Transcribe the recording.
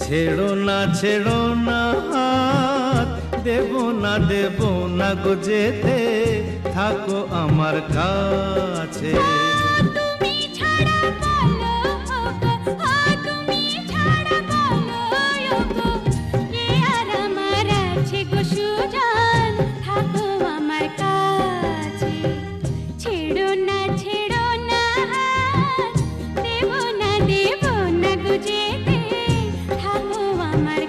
ছেড়ো না হাত, দেব না গো যেতে, থাকো আমার কাছে। তুমি ছাড়া বলো ওগো, তুমি ছাড়া বলো ওগো, কে আর আমার আছে গো সুজন, থাকো আমার কাছে। ছেড়ো না হাত, দেব না গো যেতে, থাকো আমার